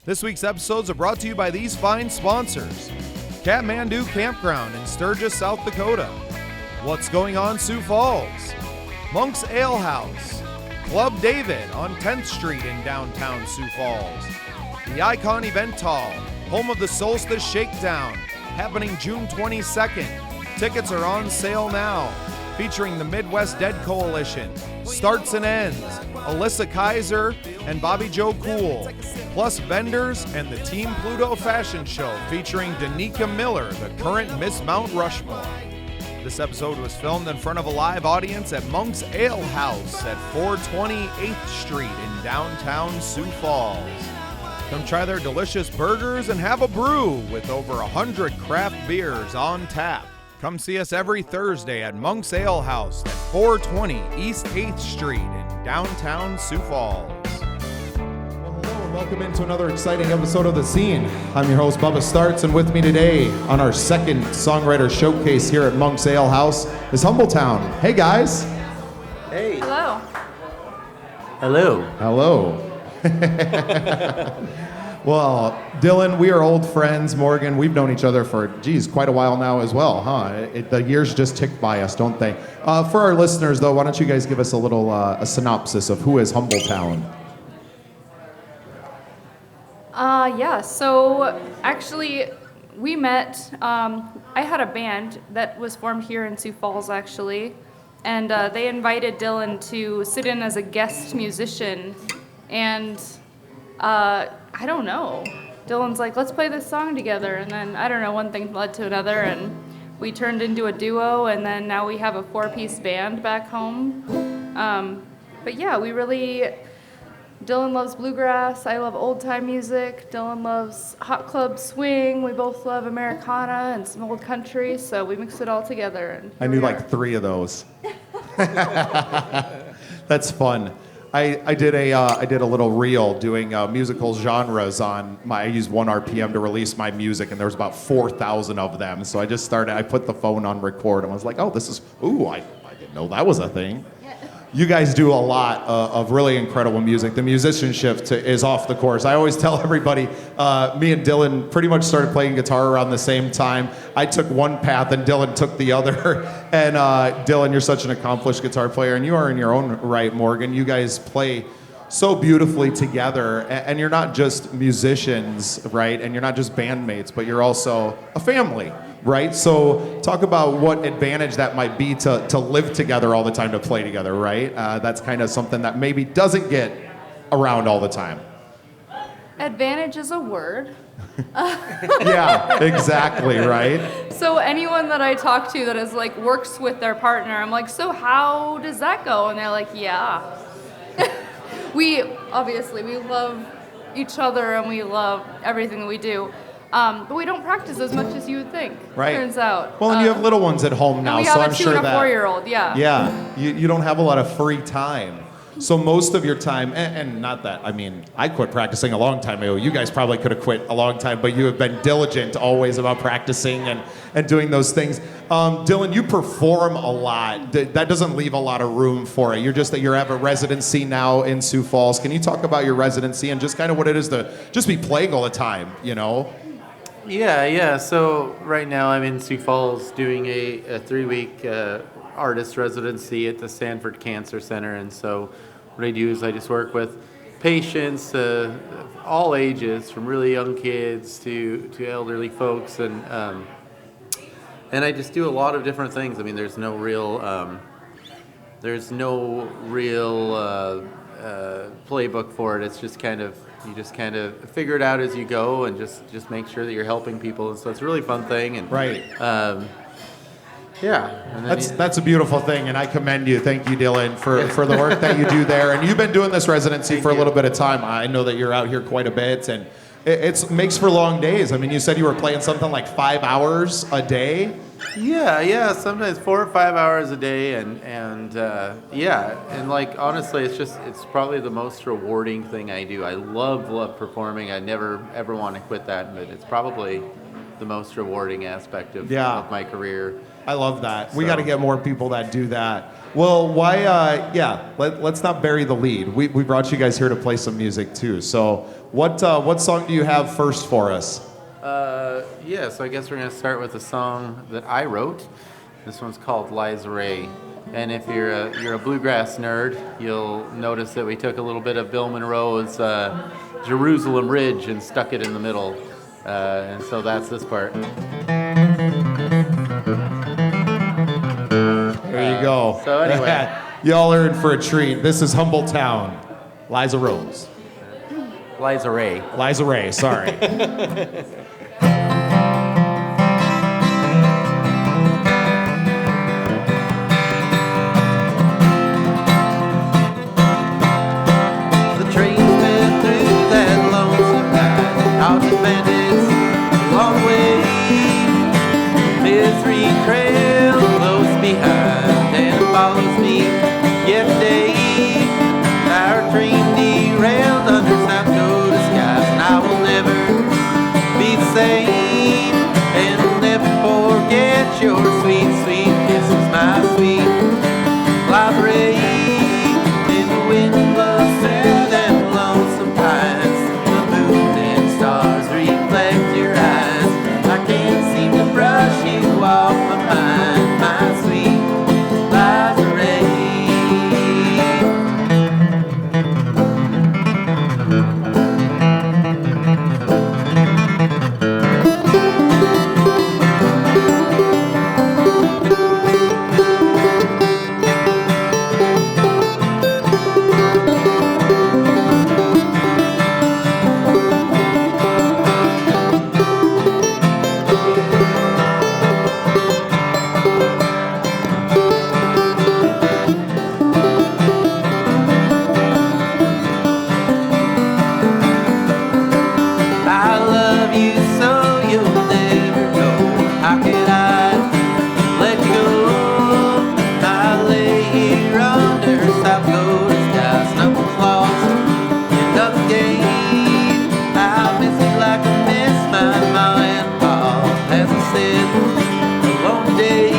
This week's episodes are brought to you by these fine sponsors: Kathmandu Campground in Sturgis, South Dakota, What's Going On Sioux Falls, Monk's Ale House, Club David on 10th Street in downtown Sioux Falls, the Icon Event Hall, home of the Solstice Shakedown, happening June 22nd. Tickets are on sale now. Featuring the Midwest Dead Coalition, Starts and Ends, Alyssa Kaiser, and Bobby Joe Cool, plus vendors and the Team Pluto Fashion Show featuring Danica Miller, the current Miss Mount Rushmore. This episode was filmed in front of a live audience at Monk's Ale House at 420 8th Street in downtown Sioux Falls. Come try their delicious burgers and have a brew with over 100 craft beers on tap. Come see us every Thursday at Monk's Ale House at 420 East 8th Street in downtown Sioux Falls. Well, hello and welcome into another exciting episode of The Scene. I'm your host, Bubba Starts, and with me today on our second Songwriter Showcase here at Monk's Ale House is Humbletown. Hey, guys. Hey. Hello. Hello. Hello. Well, Dylan, we are old friends. Morgan, we've known each other for, quite a while now as well, huh? The years just tick by us, don't they? For our listeners, though, why don't you guys give us a little a synopsis of who is Humbletown? So actually, we met. I had a band that was formed here in Sioux Falls, actually, and they invited Dylan to sit in as a guest musician, and I don't know. Dylan's like, let's play this song together. And then, I don't know, one thing led to another, and we turned into a duo, and then now we have a 4-piece band back home. But yeah, Dylan loves bluegrass, I love old-time music, Dylan loves hot club swing, we both love Americana and some old country, so we mix it all together. And I knew like 3 of those. That's fun. I did a little reel doing musical genres on I used 1 RPM to release my music, and there was about 4,000 of them. So I put the phone on record and was like, oh, I didn't know that was a thing. You guys do a lot of really incredible music. The musicianship is off the course. I always tell everybody, me and Dylan pretty much started playing guitar around the same time. I took one path and Dylan took the other. And Dylan, you're such an accomplished guitar player, and you are in your own right, Morgan. You guys play so beautifully together, and you're not just musicians, right? And you're not just bandmates, but you're also a family. Right? So talk about what advantage that might be to live together all the time, to play together, right? That's kind of something that maybe doesn't get around all the time. Advantage is a word. Yeah, exactly, right? So anyone that I talk to that is like works with their partner, I'm like, so how does that go? And they're like, yeah. We love each other and we love everything that we do. But we don't practice as much as you would think. Right. Turns out. Well, and you have little ones at home now, so I'm sure that. We have a 2 and a 4-year-old. Yeah. Yeah. You don't have a lot of free time. So most of your time, and not that, I quit practicing a long time ago. You guys probably could have quit a long time, but you have been diligent always about practicing and doing those things. Dylan, you perform a lot. That doesn't leave a lot of room for it. You have a residency now in Sioux Falls. Can you talk about your residency and just kind of what it is to just be playing all the time, you know? Yeah. So right now I'm in Sioux Falls doing a 3-week artist residency at the Sanford Cancer Center. And so what I do is I just work with patients, all ages, from really young kids to elderly folks. And I just do a lot of different things. There's no real playbook for it. It's just you just kind of figure it out as you go, and just make sure that you're helping people. And so it's a really fun thing. And right. Yeah. And that's a beautiful thing, and I commend you. Thank you, Dylan, for the work that you do there. And you've been doing this residency for a little bit of time. I know that you're out here quite a bit, and it makes for long days. You said you were playing something like 5 hours a day. Yeah. Sometimes 4 or 5 hours a day, and like honestly, it's probably the most rewarding thing I do. I love performing. I never ever want to quit that, but it's probably the most rewarding aspect of, Yeah. of my career. I love that. We So- got to get more people that do that. Well, why? Let's not bury the lead. We brought you guys here to play some music too. So, what song do you have first for us? Yeah, so I guess we're going to start with a song that I wrote. This one's called Liza Ray. And if you're a bluegrass nerd, you'll notice that we took a little bit of Bill Monroe's Jerusalem Ridge and stuck it in the middle. And so that's this part. There you go. So anyway. Y'all are in for a treat. This is Humbletown. Liza Rose. Liza Ray. Liza Ray, sorry. The train's been through that lonesome night. Out the bandits, a long way. Misery trail close behind and it follows me yesterday. Our train derailed under South Dakota skies, and I will never be the same. And I'll never forget your sweet, sweet kisses, my sweet library. In the wind blows through them lonesome pines, the moon and stars reflect your eyes. I can't seem to brush you off my mind, my sweet Liza I love you so you'll never know. How can I let you go? I lay here under South Dakota skies, nothing's lost and nothing gained. I miss you like I miss my mom and pa, as I said alone today.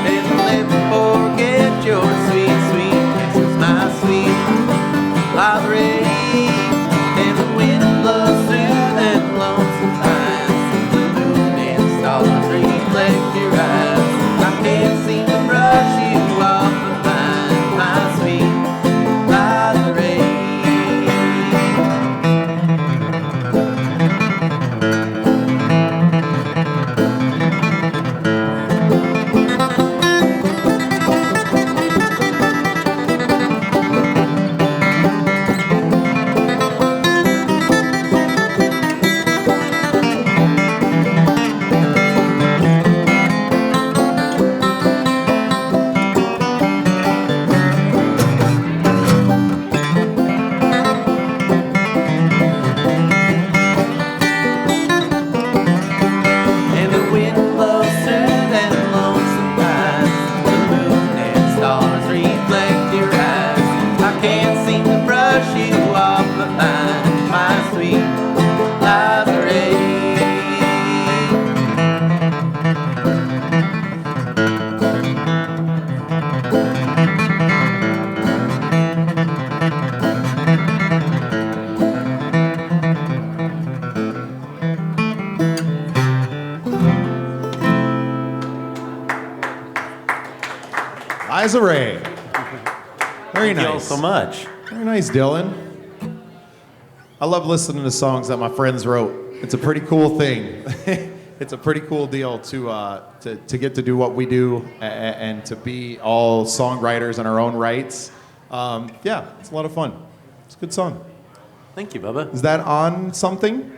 And I'll never forget your sweet, sweet kisses, my sweet library. And the wind blows through them lonesome pines, the moon and stars reflect your eyes. I can't seem to brush you off my mind, my sweet Liza Ray. And the wind blows through them lonesome pines, the moon and stars reflect your eyes. I can't seem to brush you off my mind, my sweet Liza Ray. Liza Ray. Very Thank you all nice. so much. Very nice, Dylan. I love listening to songs that my friends wrote. It's a pretty cool thing. It's a pretty cool deal to get to do what we do and to be all songwriters in our own rights. Yeah, it's a lot of fun. It's a good song. Thank you, Bubba. Is that on something?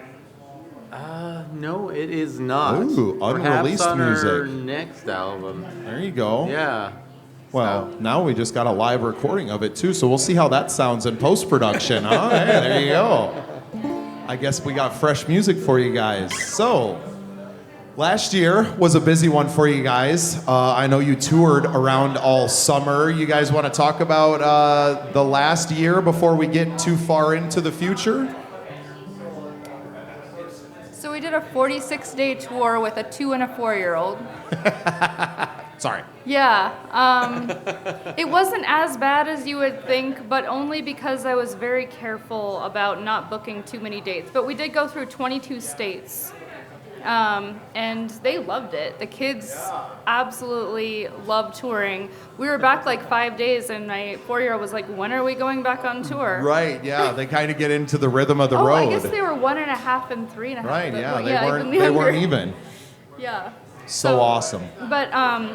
No, it is not. Ooh, unreleased Perhaps on our music. next album. There you go. Yeah. Well, now we just got a live recording of it too, so we'll see how that sounds in post-production. Huh? Hey, there you go. I guess we got fresh music for you guys. So, last year was a busy one for you guys. I know you toured around all summer. You guys want to talk about the last year before we get too far into the future? So we did a 46-day tour with a 2 and a 4-year-old. Sorry. Yeah. It wasn't as bad as you would think, but only because I was very careful about not booking too many dates. But we did go through 22 states. And they loved it. The kids absolutely loved touring. We were back like 5 days, and my 4-year-old was like, when are we going back on tour? Right, yeah. They kind of get into the rhythm of the road. I guess they were 1.5 and 3.5. Right, but, yeah. they weren't even. Yeah. So awesome. But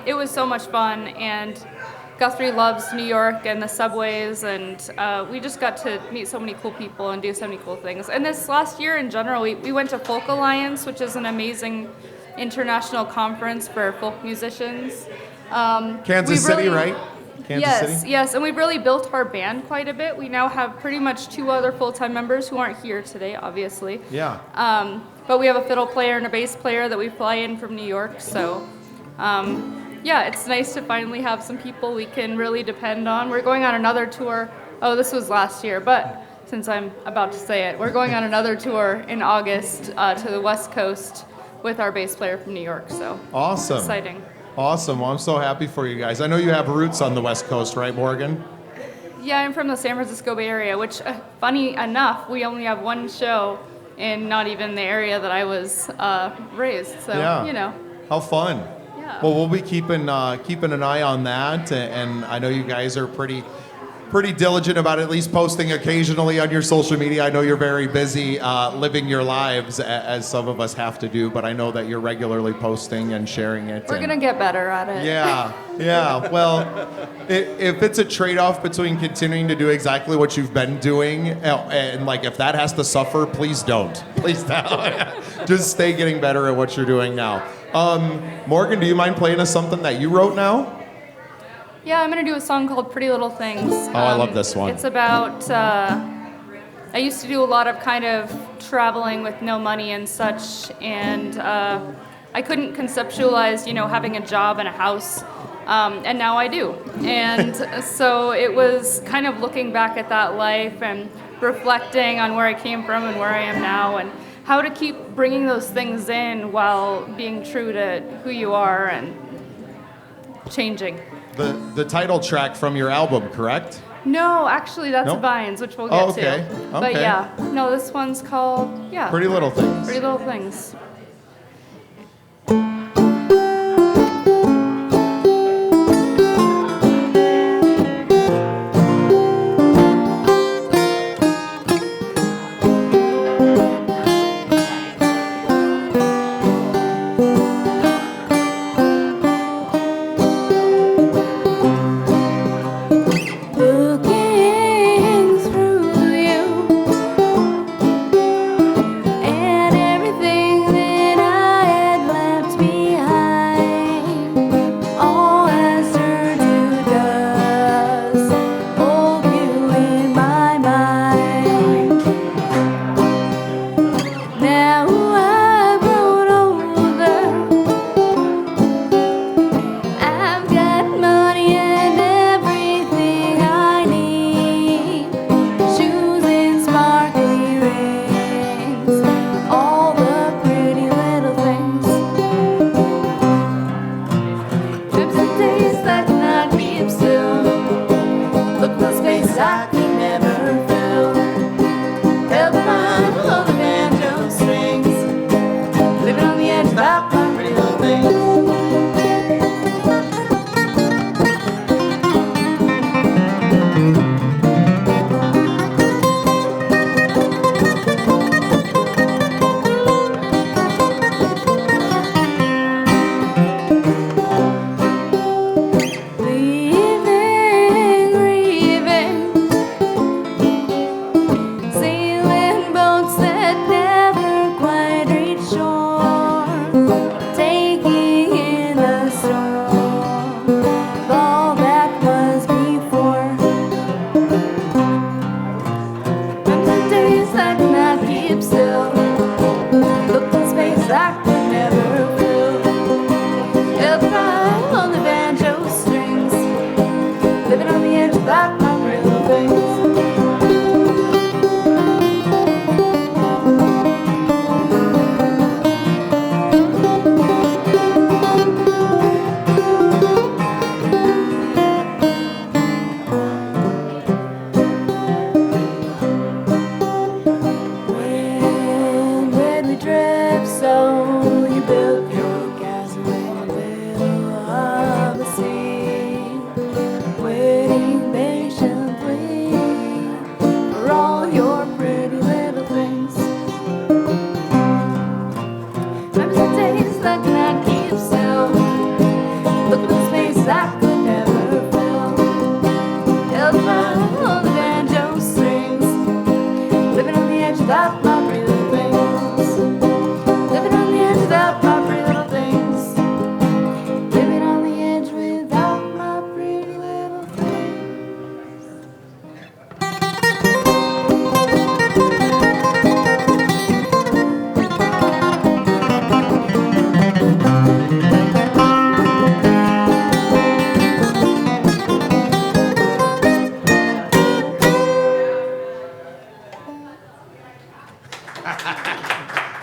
it was so much fun, and Guthrie loves New York and the subways, and we just got to meet so many cool people and do so many cool things. And this last year in general, we went to Folk Alliance, which is an amazing international conference for folk musicians. Kansas City, right? Yes, and we've really built our band quite a bit. We now have pretty much 2 other full-time members who aren't here today, obviously. Yeah. But we have a fiddle player and a bass player that we fly in from New York, so yeah, it's nice to finally have some people we can really depend on. We're going on another tour. Oh, this was last year, but since I'm about to say it, we're going on another tour in August to the West Coast with our bass player from New York, so awesome. It's exciting. Awesome. Well, I'm so happy for you guys. I know you have roots on the West Coast, right, Morgan? Yeah, I'm from the San Francisco Bay Area, which, funny enough, we only have one show in not even the area that I was raised. So, you know. How fun. Yeah. Well, we'll be keeping an eye on that, and I know you guys are pretty diligent about at least posting occasionally on your social media. I know you're very busy living your lives, as some of us have to do, but I know that you're regularly posting and sharing it. We're going to get better at it. Yeah. Well, if it's a trade-off between continuing to do exactly what you've been doing, and like if that has to suffer, please don't. Please don't. Just stay getting better at what you're doing now. Morgan, do you mind playing us something that you wrote now? Yeah, I'm going to do a song called Pretty Little Things. Oh, I love this one. It's about, I used to do a lot of kind of traveling with no money and such, and I couldn't conceptualize, having a job and a house, and now I do. And so it was kind of looking back at that life and reflecting on where I came from and where I am now, and how to keep bringing those things in while being true to who you are and changing. The title track from your album, correct? No, actually, that's Nope. Vines, which we'll get okay. to. But yeah, no, this one's called, Pretty Little Things. Pretty Little Things. Looking through you and everything that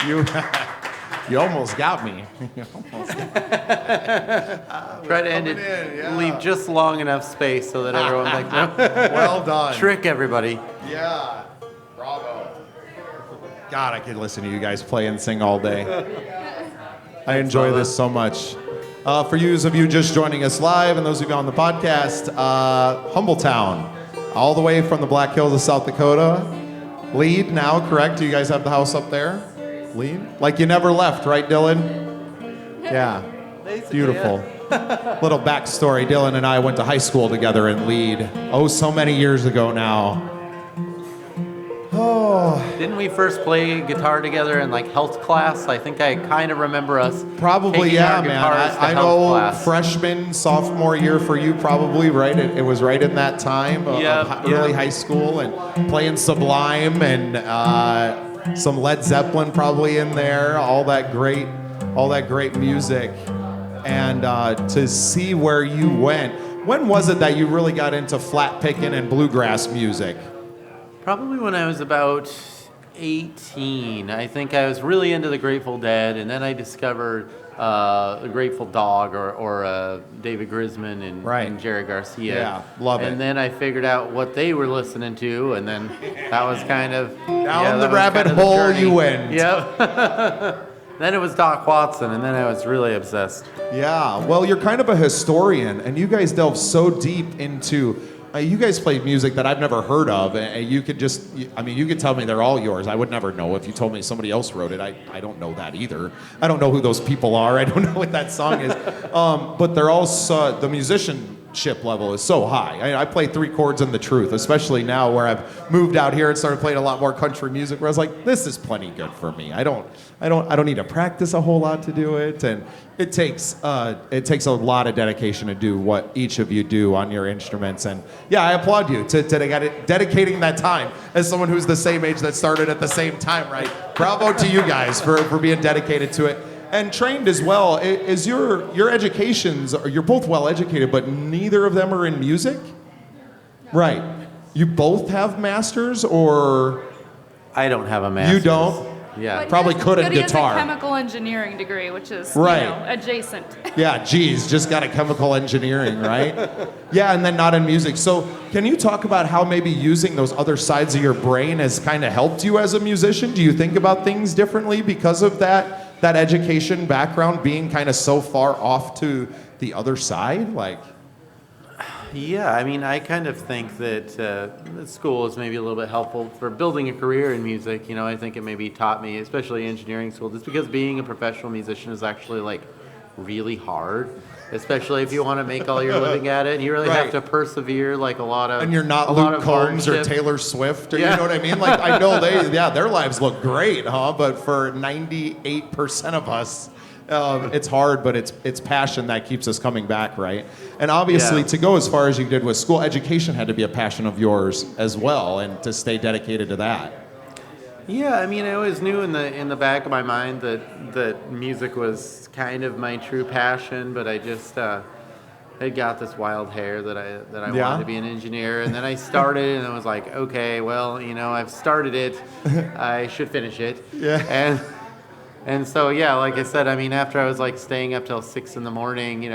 You almost got me. Try to end it, leave just long enough space so that everyone's like, no. Well done. Trick everybody. Yeah. Bravo. God, I could listen to you guys play and sing all day. I enjoy this so much. For those of you just joining us live and those of you on the podcast, Humbletown, all the way from the Black Hills of South Dakota. Lead now, correct? Do you guys have the house up there? Lead? Like you never left, right, Dylan? Yeah. Beautiful. Little backstory. Dylan and I went to high school together in Lead. Oh, so many years ago now. Oh. Didn't we first play guitar together in like health class? I think I kind of remember us. Probably, taking our yeah, man. guitars to I health know class. freshman, sophomore year for you, probably, right? It was right in that time of early high school and playing Sublime and some Led Zeppelin probably in there. All that great music. And to see where you went. When was it that you really got into flat picking and bluegrass music? Probably when I was about 18. I think I was really into the Grateful Dead, and then I discovered the Grateful Dog or David Grisman and Jerry Garcia. Yeah, love it. And then I figured out what they were listening to, and then that was kind of down the rabbit hole you went. Yep. Then it was Doc Watson, and then I was really obsessed. Yeah, well, you're kind of a historian, and you guys delve so deep into. You guys play music that I've never heard of, and you could you could tell me they're all yours. I would never know if you told me somebody else wrote it. I don't know that either. I don't know who those people are. I don't know what that song is. But they're all the musicianship level is so high. I play 3 chords in the truth, especially now where I've moved out here and started playing a lot more country music. Where I was like, this is plenty good for me. I don't need to practice a whole lot to do it, and it takes a lot of dedication to do what each of you do on your instruments. And yeah, I applaud you to dedicating that time as someone who's the same age that started at the same time, right? Bravo to you guys for being dedicated to it and trained as well. Is your educations? You're both well educated, but neither of them are in music, right? You both have masters, or I don't have a master's. You don't. Yeah. But Probably could in he guitar. has a chemical engineering degree, which is adjacent. Yeah, geez, just got a chemical engineering, right? Yeah, and then not in music. So can you talk about how maybe using those other sides of your brain has kind of helped you as a musician? Do you think about things differently because of that education background being kind of so far off to the other side? Yeah, I mean, I kind of think that school is maybe a little bit helpful for building a career in music. You know, I think it maybe taught me, especially engineering school, just because being a professional musician is actually really hard, especially if you want to make all your living at it. You really have to persevere, a lot of. And you're not Luke Combs or Taylor Swift, or you know what I mean? I know their lives look great, huh? But for 98% of us. It's hard, but it's passion that keeps us coming back, right? And obviously, to go as far as you did with school, education had to be a passion of yours as well, and to stay dedicated to that. Yeah, I mean, I always knew in the back of my mind that music was kind of my true passion, but I just had got this wild hair that I wanted to be an engineer, and then I started, and I was like, okay, well, I've started it, I should finish it, And so, like I said, I mean, after I was staying up till 6 in the morning,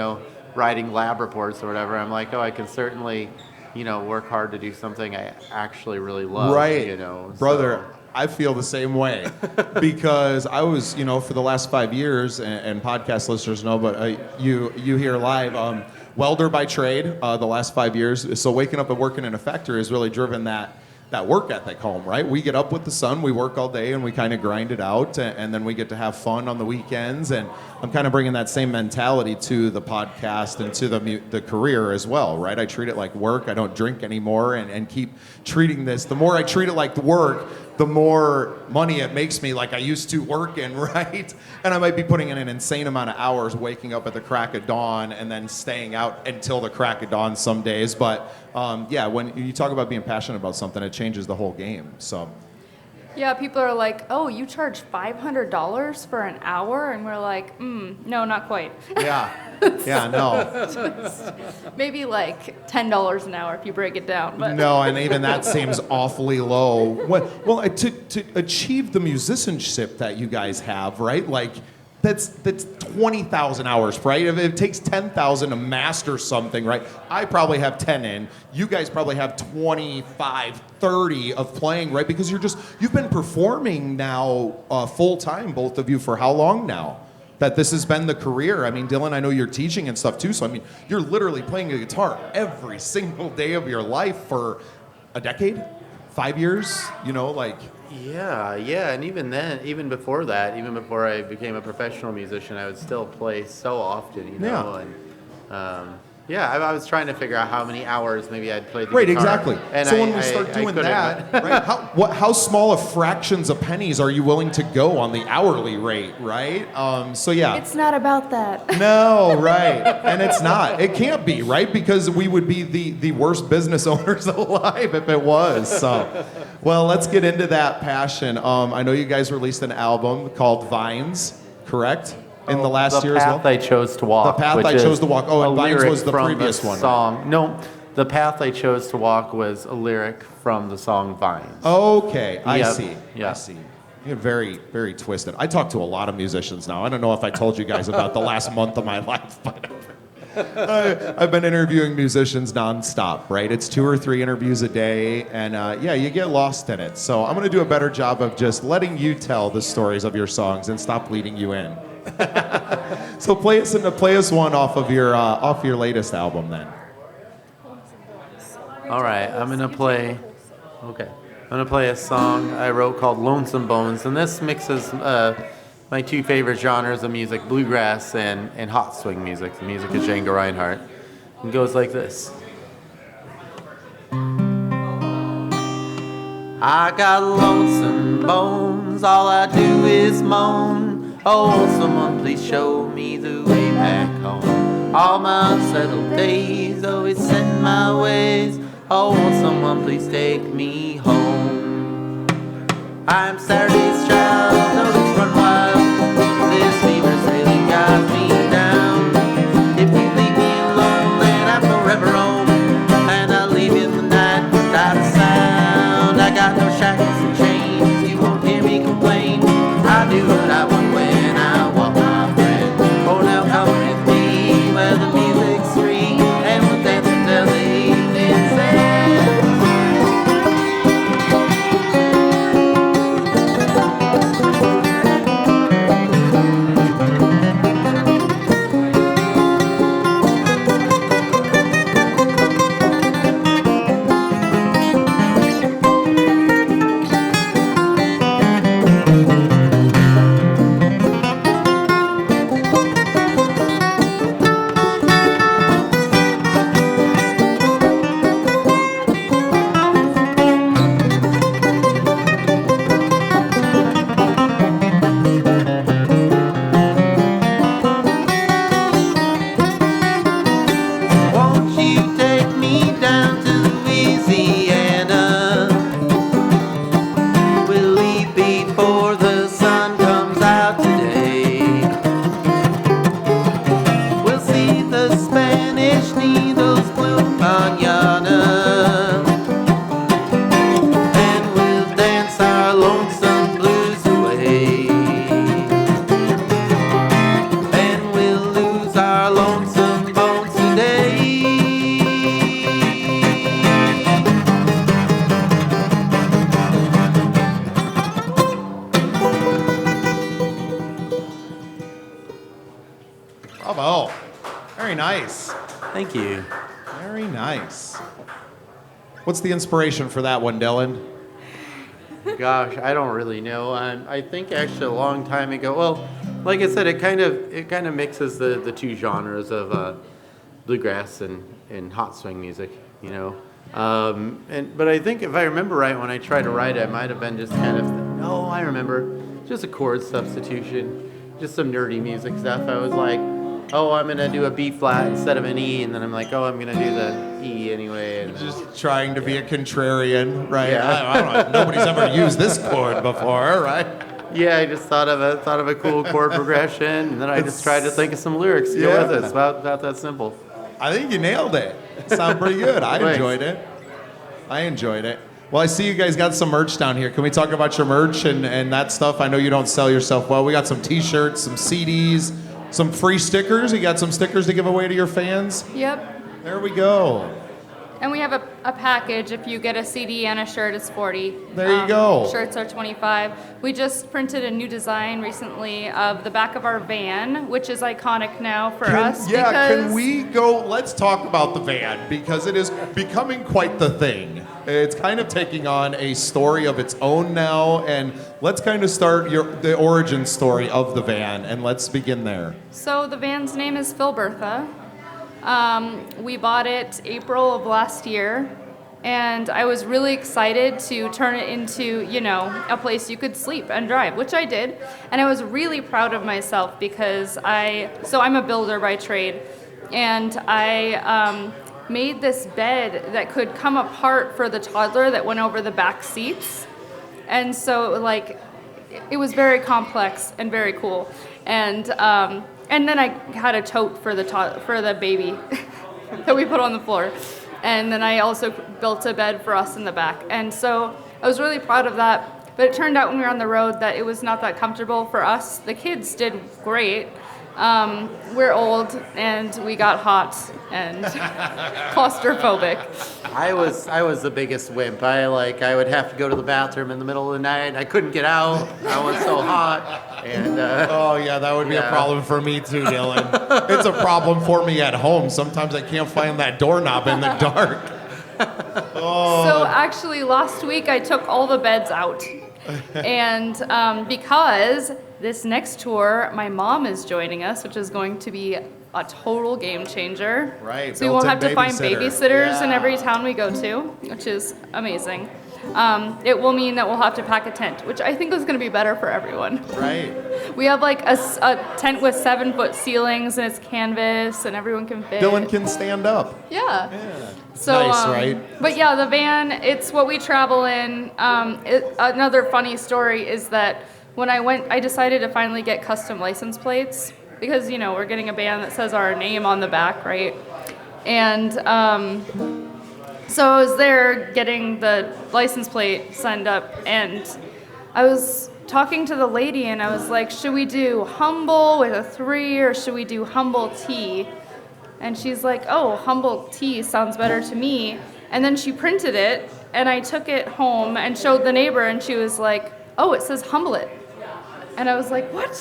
writing lab reports or whatever, I'm like, oh, I can certainly, work hard to do something I actually really love. Right. Brother, I feel the same way because I was, for the last 5 years, and podcast listeners know, but you here live, welder by trade, the last 5 years. So waking up and working in a factory has really driven that work ethic home, right? We get up with the sun, we work all day, and we kind of grind it out, and then we get to have fun on the weekends. And I'm kind of bringing that same mentality to the podcast and to the career as well, right? I treat it like work. I don't drink anymore, and keep treating this. The more I treat it like work, the more money it makes me like I used to working, right? And I might be putting in an insane amount of hours, waking up at the crack of dawn and then staying out until the crack of dawn some days. But when you talk about being passionate about something, it changes the whole game. So Yeah, people are like, oh, you charge $500 for an hour? And we're like, no, not quite. Yeah. Yeah, no. Maybe like $10 an hour if you break it down. But No, and even that seems awfully low. Well, to achieve the musicianship that you guys have, right? Like, that's 20,000 hours, right? If it takes 10,000 to master something, right? I probably have 10 in. You guys probably have 25, 30 of playing, right? Because you've been performing now full time, both of you, for how long now? That this has been the career. I mean, Dylan, I know you're teaching and stuff too, so I mean, you're literally playing a guitar every single day of your life for a decade? 5 years? You know, like... Yeah, and even then, even before that, even before I became a professional musician, I would still play so often, you know. Yeah. And I was trying to figure out how many hours maybe I'd played the Right, guitar. exactly. And so when we start doing that, right? How small of fractions of pennies are you willing to go on the hourly rate, right? So yeah. it's not about that. No, right. And it's not. It can't be, right? Because we would be the worst business owners alive if it was. So, well, let's get into that passion. I know you guys released an album called Vines, correct? In the last year as well? The Path I Chose to Walk. The Path which I Chose to Walk. Oh, and a Vines lyric was the from previous one. Song. No, The Path I Chose to Walk was a lyric from the song Vines. Okay, I Yep, see. yeah. I see. You're very, very twisted. I talk to a lot of musicians now. I don't know if I told you guys about the last month of my life, but I've been interviewing musicians nonstop, right? It's 2 or 3 interviews a day, and you get lost in it. So I'm going to do a better job of just letting you tell the stories of your songs and stop leading you in. So play us one off your latest album then. All right, I'm gonna play a song I wrote called Lonesome Bones, and this mixes my 2 favorite genres of music, bluegrass and hot swing music, the music of Django Reinhardt. It goes like this. I got lonesome bones, all I do is moan. Oh, someone please show me the way back home. All my unsettled days always set my ways. Oh, won't someone please take me home? I'm Saturday's child, notice run wild. This fever's really got me down. If you leave me alone, then I'm forever home. And I'll leave in the night without a sound. I got no shackles and chains, you won't hear me complain. I do what I want when I want, my friend. Oh, now come with me where the music's free, and we'll dance until the evening's end. Bravo. Very nice. Thank you. Very nice. What's the inspiration for that one, Dylan? Gosh, I don't really know. I think actually a long time ago. Well, like I said, it kind of mixes the 2 genres of bluegrass and hot swing music, you know. But I think if I remember right, when I tried to write it, it might have been just kind of I remember just a chord substitution, just some nerdy music stuff. I was like, oh, I'm gonna do a B flat instead of an E, and then I'm like, oh, I'm gonna do the E anyway. And Just trying to be a contrarian, right? Yeah. I don't know. Nobody's ever used this chord before, right? yeah, I just thought of a cool chord progression, and then I just tried to think of some lyrics to go Yeah. with it. It's about that simple. I think you nailed it. It sounded pretty good. I Thanks. enjoyed it. Well, I see you guys got some merch down here. Can we talk about your merch and that stuff? I know you don't sell yourself well. We got some T-shirts, some CDs, some free stickers. You got some stickers to give away to your fans? Yep. There we go. And we have a package. If you get a CD and a shirt, it's 40. There you go. Shirts are 25. We just printed a new design recently of the back of our van, which is iconic now for us. Can we go? Let's talk about the van because it is becoming quite the thing. It's kind of taking on a story of its own now, and let's kind of start the origin story of the van, and let's begin there. So the van's name is Phil Bertha. We bought it April of last year, and I was really excited to turn it into, a place you could sleep and drive, which I did. And I was really proud of myself because I'm a builder by trade, and I made this bed that could come apart for the toddler that went over the back seats. And so, it was very complex and very cool. And then I had a tote for the baby that we put on the floor. And then I also built a bed for us in the back. And so I was really proud of that. But it turned out when we were on the road that it was not that comfortable for us. The kids did great. We're old and we got hot and claustrophobic. I was the biggest wimp. I would have to go to the bathroom in the middle of the night. I couldn't get out. I was so hot. And Oh yeah, that would be a problem for me too, Dylan. It's a problem for me at home. Sometimes I can't find that doorknob in the dark. So actually last week I took all the beds out. And because this next tour, my mom is joining us, which is going to be a total game changer. Right, So we won't have to built-in find babysitter. babysitters in every town we go to, which is amazing. It will mean that we'll have to pack a tent, which I think is going to be better for everyone. Right. We have a tent with 7-foot ceilings and it's canvas and everyone can fit. Dylan can stand up. Yeah. It's So, nice, right? But yeah, the van, it's what we travel in. Another funny story is that when I decided to finally get custom license plates because, we're getting a band that says our name on the back, right? And so I was there getting the license plate signed up, and I was talking to the lady, and I was like, should we do Humble with a 3 or should we do Humble T? And she's like, oh, Humble T sounds better to me. And then she printed it, and I took it home and showed the neighbor, and she was like, oh, it says Humble It. And I was like, what?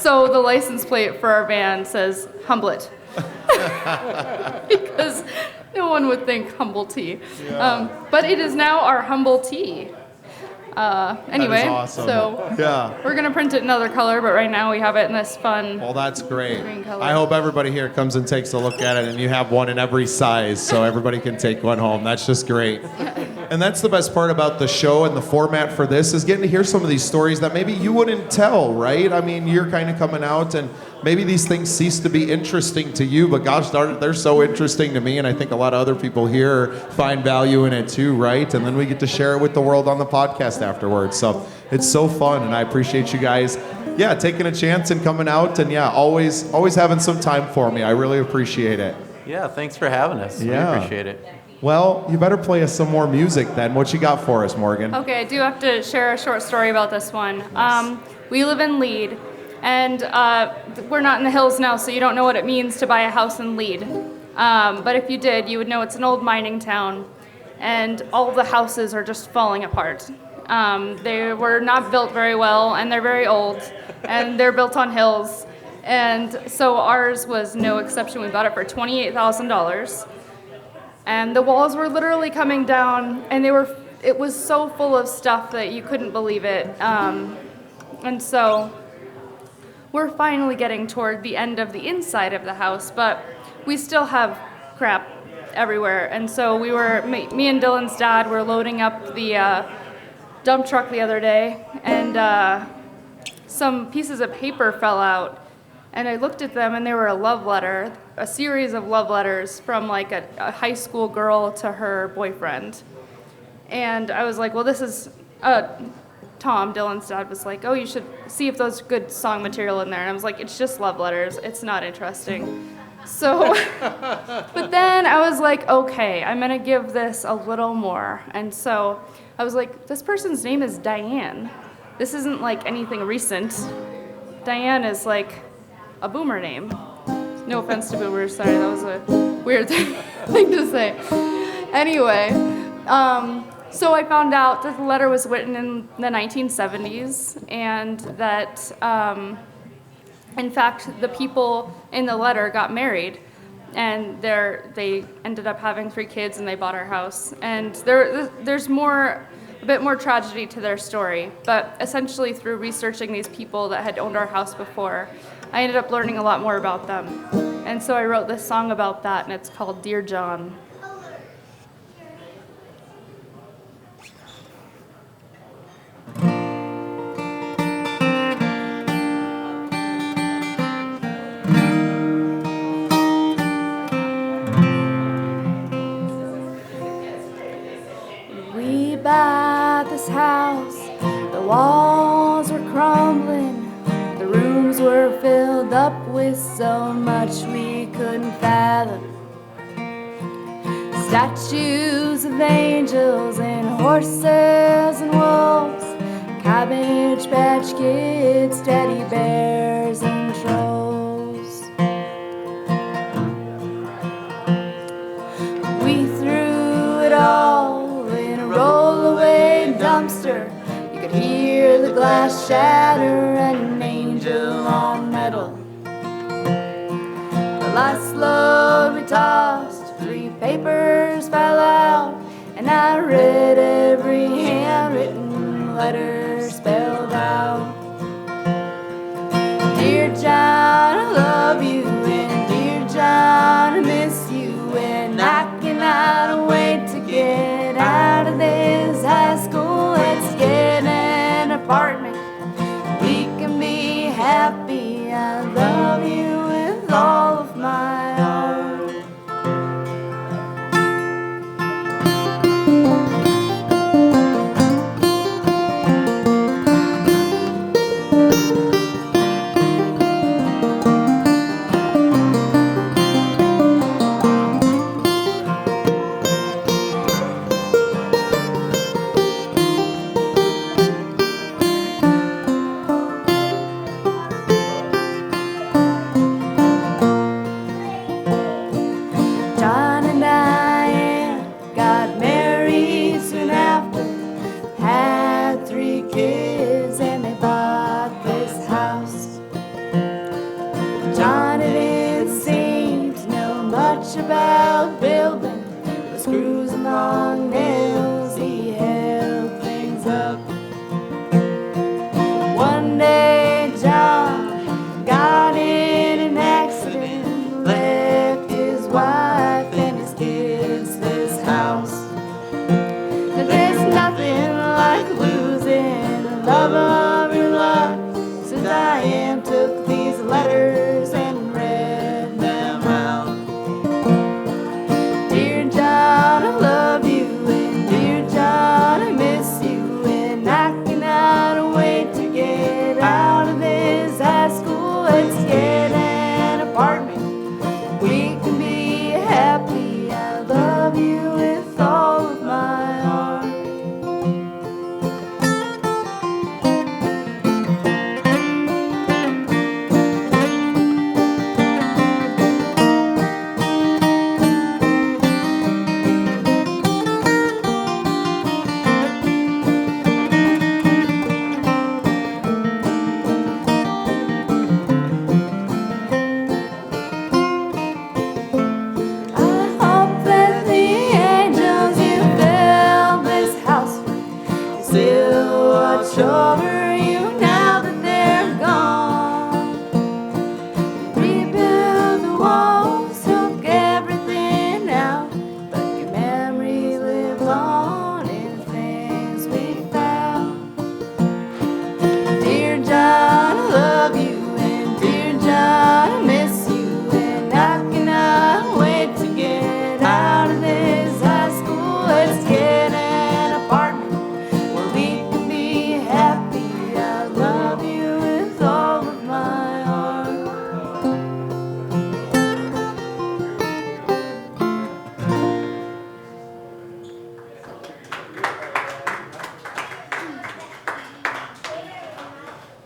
So the license plate for our van says Humble It. Because no one would think Humble Tea. But it is now our Humble Tea. Anyway, That is awesome. so Yeah. we're going to print it in another color, but right now we have it in this fun. Well, that's great. Green color. I hope everybody here comes and takes a look at it, and you have one in every size, so everybody can take one home. That's just great. And that's the best part about the show and the format for this is getting to hear some of these stories that maybe you wouldn't tell, right? I mean, you're kind of coming out, and maybe these things cease to be interesting to you, but gosh darn it, they're so interesting to me, and I think a lot of other people here find value in it too, right? And then we get to share it with the world on the podcast afterwards. So it's so fun, and I appreciate you guys, taking a chance and coming out, and always having some time for me. I really appreciate it. yeah, thanks for having us. Yeah. We appreciate it. Well, you better play us some more music then. What you got for us, Morgan? Okay, I do have to share a short story about this one. We live in Lead, and we're not in the hills now, so you don't know what it means to buy a house in Lead. But if you did, you would know it's an old mining town, and all the houses are just falling apart. They were not built very well, and they're very old, and they're built on hills. And so ours was no exception. We bought it for $28,000. And the walls were literally coming down, and it was so full of stuff that you couldn't believe it. And so we're finally getting toward the end of the inside of the house, but we still have crap everywhere. And so me and Dylan's dad were loading up the dump truck the other day, and some pieces of paper fell out. And I looked at them, and they were a love letter, a series of love letters from like a high school girl to her boyfriend. And I was like, well, this is, Tom, Dylan's dad, was like, oh, you should see if there's good song material in there. And I was like, it's just love letters. It's not interesting. So, but then I was like, okay, I'm going to give this a little more. And so I was like, this person's name is Diane. This isn't like anything recent. Diane is like a boomer name. No offense to boomers, sorry, that was a weird thing to say. Anyway, so I found out that the letter was written in the 1970s, and that, in fact, the people in the letter got married, and they ended up having 3 kids, and they bought our house. And there's a bit more tragedy to their story, but essentially through researching these people that had owned our house before, I ended up learning a lot more about them. And so I wrote this song about that, and it's called Dear John. We bought this house, the walls were crumbling, the rooms were filled up with so much we couldn't fathom. Statues of angels and horses and wolves, Cabbage Patch Kids, teddy bears and trolls. We threw it all in a roll-away dumpster. You could hear the glass shatter and an angel on metal. The last load we tossed, 3 papers fell out, and I read every handwritten letter spelled out. Dear John, I love you, and dear John, I miss you, and I cannot wait to get out of this high school. Let's get an apartment, we can be happy. I love you with all of my heart. John and Diane got married soon after, had 3 kids, and they bought this house. John didn't seem to know much about building, the screws and long nails, he held things up. One day John got in an accident, left his wife and his kids this house. Now there's nothing like losing the love of your life, so Diane took these letters and read them out. Dear John, I love you, and dear John, I miss you, and I cannot wait to get out of this high school. Let's get an apartment, we can be happy. I love you with all of my heart.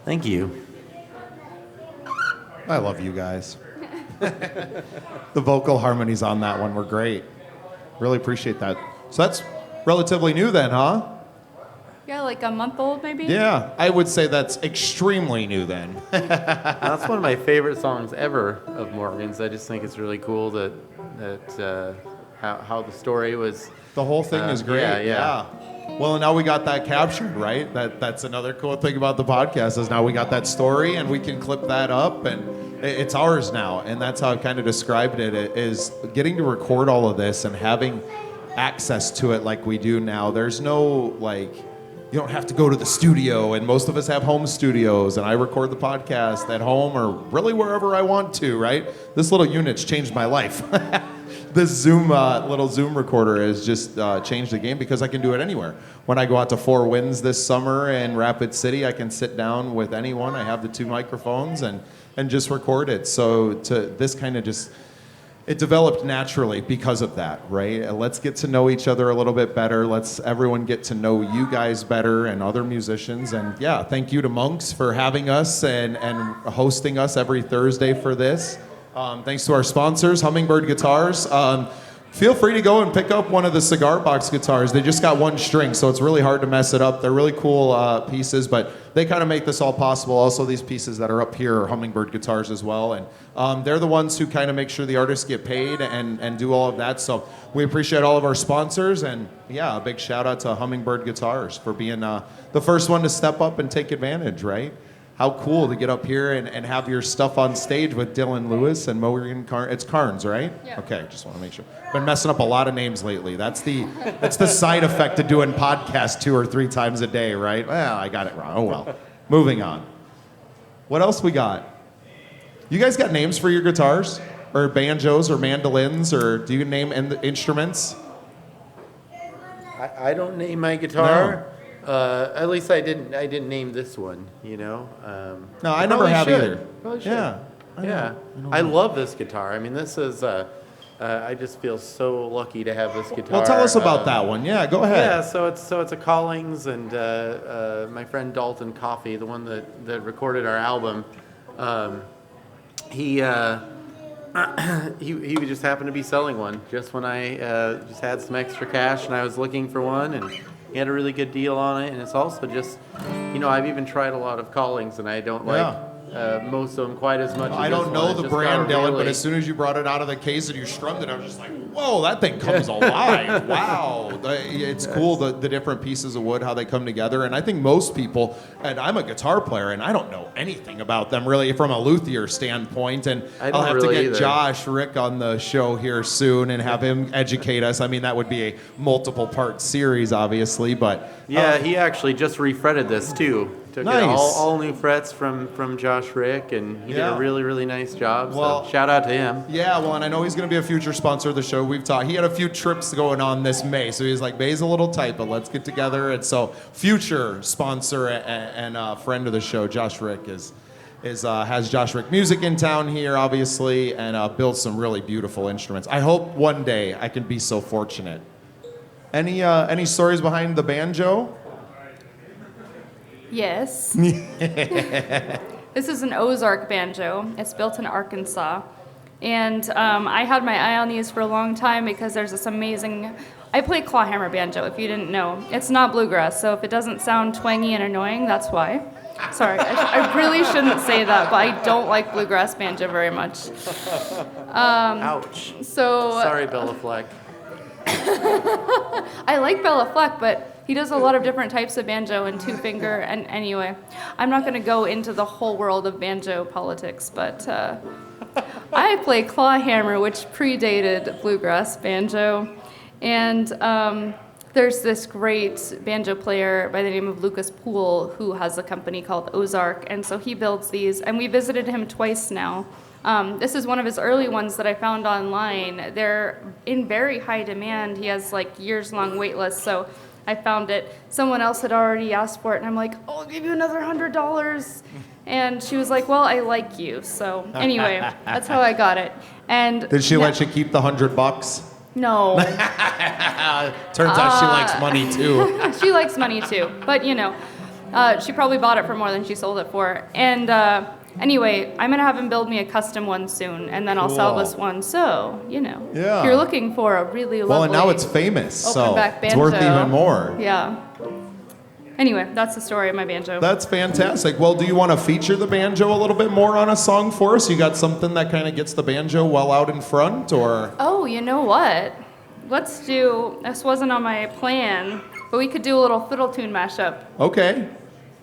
Thank you. I love you guys. The vocal harmonies on that one were great. Really appreciate that. So that's relatively new then, huh? Yeah, like a month old maybe? Yeah, I would say that's extremely new then. That's one of my favorite songs ever of Morgan's. I just think it's really cool that how the story was. The whole thing is great. Yeah. Well, and now we got that captured, right? That's another cool thing about the podcast is now we got that story and we can clip that up and it's ours now. And that's how I kind of described it, is getting to record all of this and having access to it like we do now. There's no you don't have to go to the studio, and most of us have home studios, and I record the podcast at home or really wherever I want to, right? This little unit's changed my life. This Zoom, little Zoom recorder has just changed the game because I can do it anywhere. When I go out to Four Winds this summer in Rapid City, I can sit down with anyone. I have the 2 microphones and just record it. So this kind of just... It developed naturally because of that, right? Let's get to know each other a little bit better. Let's everyone get to know you guys better and other musicians. And yeah, thank you to Monks for having us and hosting us every Thursday for this. Thanks to our sponsors, Hummingbird Guitars. Feel free to go and pick up one of the cigar box guitars. They just got 1 string, so it's really hard to mess it up. They're really cool pieces, but they kind of make this all possible. Also, these pieces that are up here are Hummingbird guitars as well, and they're the ones who kind of make sure the artists get paid and do all of that. So we appreciate all of our sponsors, and yeah, a big shout out to Hummingbird Guitars for being the first one to step up and take advantage, right? How cool to get up here and have your stuff on stage with Dylan Lewis and Morgan Carnes. It's Carnes, right? Yeah. Okay, just want to make sure. Been messing up a lot of names lately. That's the side effect of doing podcasts 2 or 3 times a day, right? Well, I got it wrong. Oh well. Moving on. What else we got? You guys got names for your guitars? Or banjos or mandolins? Or do you name instruments? I don't name my guitar. No. At least I didn't name this one, you know. No, I never have either. Probably should. Yeah. I love this guitar. I mean, this is. I just feel so lucky to have this guitar. Well, tell us about that one. Yeah, go ahead. Yeah, so it's a Collings, and my friend Dalton Coffey, the one that recorded our album, he just happened to be selling one just when I just had some extra cash and I was looking for one, and he had a really good deal on it. And it's also just, you know, I've even tried a lot of Collings and I don't like most of them quite as much. I as don't know the brand, Dylan, but as soon as you brought it out of the case and you strummed it, I was just like, whoa, that thing comes alive. Wow. It's cool, the different pieces of wood, how they come together. And I think most people, and I'm a guitar player, and I don't know anything about them really from a luthier standpoint. And I'll have to get Josh Rick on the show here soon and have him educate us. I mean, that would be a multiple part series, obviously, but... Yeah, he actually just refretted this too. Took all new frets from Josh Rick, and he did a really, really nice job. So shout out to him. Yeah, well, and I know he's going to be a future sponsor of the show. We've talked. He had a few trips going on this May, so he's like, May's a little tight, but let's get together. And so, future sponsor and friend of the show, Josh Rick has Josh Rick Music in town here, obviously, and builds some really beautiful instruments. I hope one day I can be so fortunate. Any stories behind the banjo? Yes. This is an Ozark banjo. It's built in Arkansas. And I had my eye on these for a long time because there's this amazing... I play clawhammer banjo, if you didn't know. It's not bluegrass, so if it doesn't sound twangy and annoying, that's why. Sorry, I really shouldn't say that, but I don't like bluegrass banjo very much. Ouch. So sorry, Bella Fleck. I like Bella Fleck, but he does a lot of different types of banjo and two-finger. And anyway, I'm not going to go into the whole world of banjo politics, but I play clawhammer, which predated bluegrass banjo. And there's this great banjo player by the name of Lucas Poole who has a company called Ozark, and so he builds these. And we visited him twice now. This is one of his early ones that I found online. They're in very high demand. He has like years-long wait lists, so I found it. Someone else had already asked for it, and I'm like, oh, I'll give you another $100. And she was like, well, I like you. So anyway, that's how I got it. And did she let you keep the $100? No. Turns out she likes money too. She likes money too, but you know. She probably bought it for more than she sold it for. And anyway, I'm going to have him build me a custom one soon, and then I'll sell Cool. this one. So, Yeah. if you're looking for a really lovely Well, and now it's famous, open so back it's worth banjo. even more. Yeah. Anyway, that's the story of my banjo. That's fantastic. Well, do you want to feature the banjo a little bit more on a song for us? You got something that kind of gets the banjo well out in front, or? Oh, you know what? Let's do, this wasn't on my plan, but we could do a little fiddle tune mashup. Okay.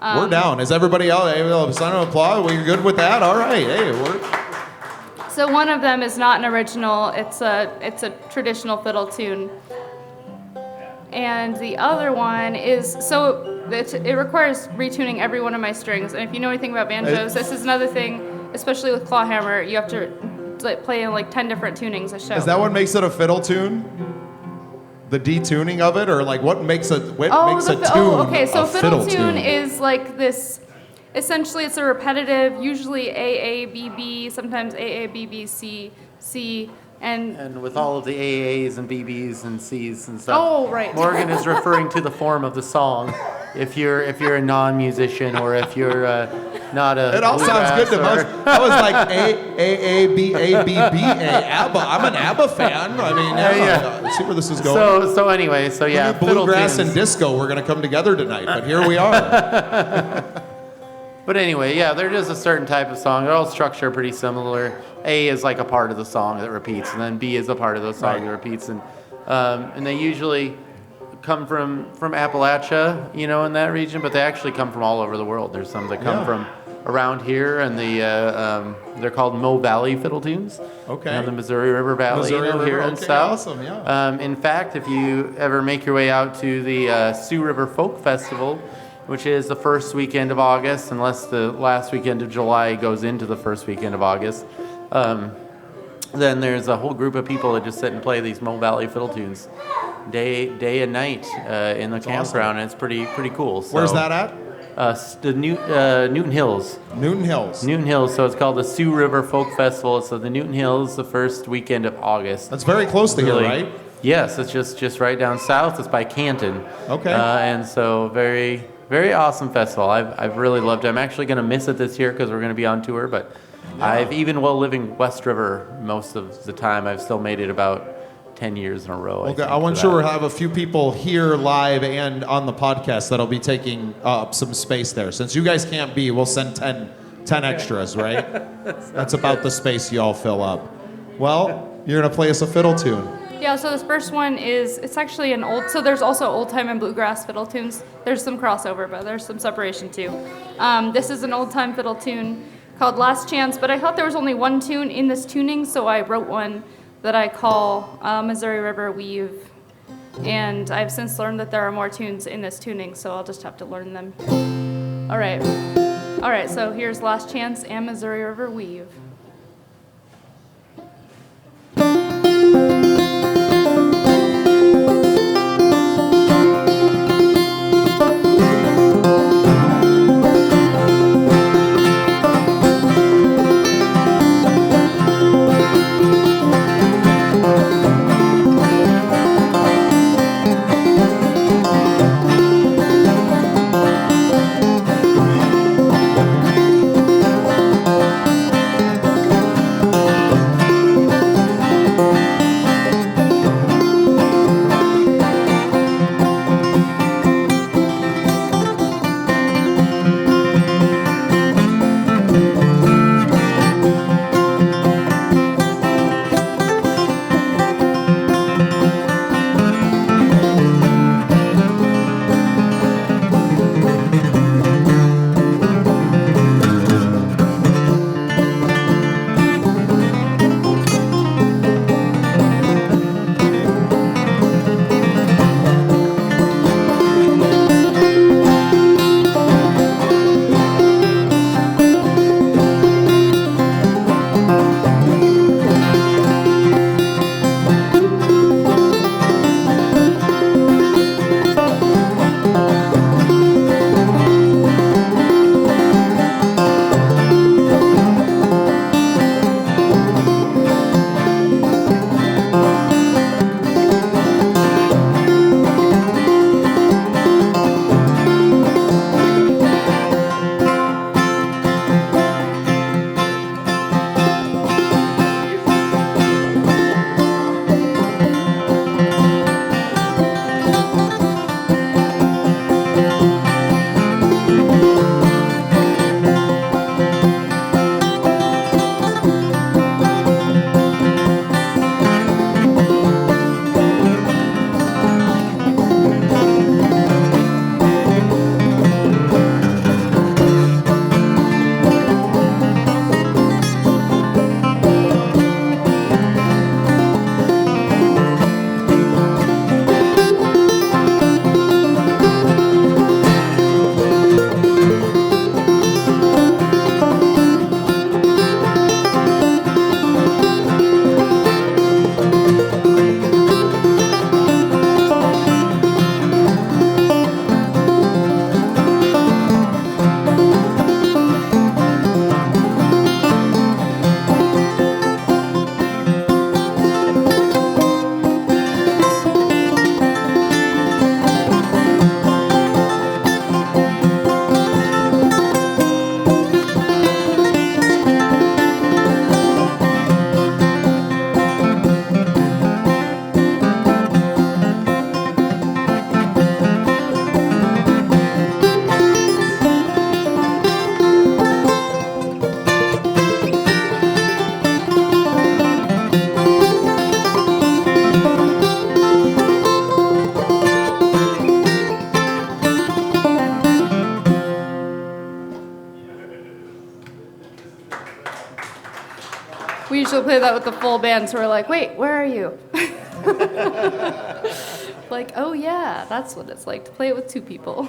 We're down. Is everybody else? Hey, sign of applause. We're good with that? All right. Hey, we're. So one of them is not an original, it's a traditional fiddle tune. And the other one is, so it requires retuning every one of my strings. And if you know anything about banjos, this is another thing, especially with clawhammer, you have to play in like 10 different tunings a show. Is that what makes it a fiddle tune? The detuning of it, or like what makes a tune? Okay. So a fiddle tune is like this. Essentially, it's a repetitive, usually A A B B, sometimes A A B B C C, and with all of the AAs and BBs and Cs and stuff. Oh, right. Morgan is referring to the form of the song. If you're a non-musician or if you're not a. It all sounds good to bluegrass most. I was like A B A B B A ABBA. I'm an ABBA fan. I mean, Yeah. see where this is going. So anyway, so yeah, We knew bluegrass fiddle and tunes. disco were going to come together tonight, but here we are. But anyway, yeah, they're just a certain type of song. They're all structured pretty similar. A is like a part of the song that repeats, and then B is a part of the song that repeats, and they usually come from Appalachia, in that region, but they actually come from all over the world. There's some that come from around here, and they're called Mo Valley fiddle tunes. Okay. On the Missouri River Valley, Missouri River, here in okay, South. awesome, yeah. In fact, if you ever make your way out to the Sioux River Folk Festival, which is the first weekend of August, unless the last weekend of July goes into the first weekend of August, then there's a whole group of people that just sit and play these Mo Valley fiddle tunes day and night in the campground, and it's pretty cool. So, Where's that at? The Newton Hills. Newton Hills. Newton Hills, so it's called the Sioux River Folk Festival. So the Newton Hills, the first weekend of August. That's very close to here, right? Yes, it's just right down south. It's by Canton. Okay. And so very, very awesome festival. I've really loved it. I'm actually going to miss it this year because we're going to be on tour, but even while living West River most of the time, I've still made it about 10 years in a row. Okay, I want sure we'll have a few people here live and on the podcast that'll be taking up some space there. Since you guys can't be, we'll send 10 extras, right? That's about the space you all fill up. Well, you're going to play us a fiddle tune. Yeah, so this first one it's actually an old, so there's also old time and bluegrass fiddle tunes. There's some crossover, but there's some separation too. This is an old time fiddle tune called Last Chance, but I thought there was only one tune in this tuning, so I wrote one that I call Missouri River Weave. And I've since learned that there are more tunes in this tuning, so I'll just have to learn them. All right, so here's Last Chance and Missouri River Weave. We usually play that with the full band, so we're like, wait, where are you? Like, oh yeah, that's what it's like to play it with two people.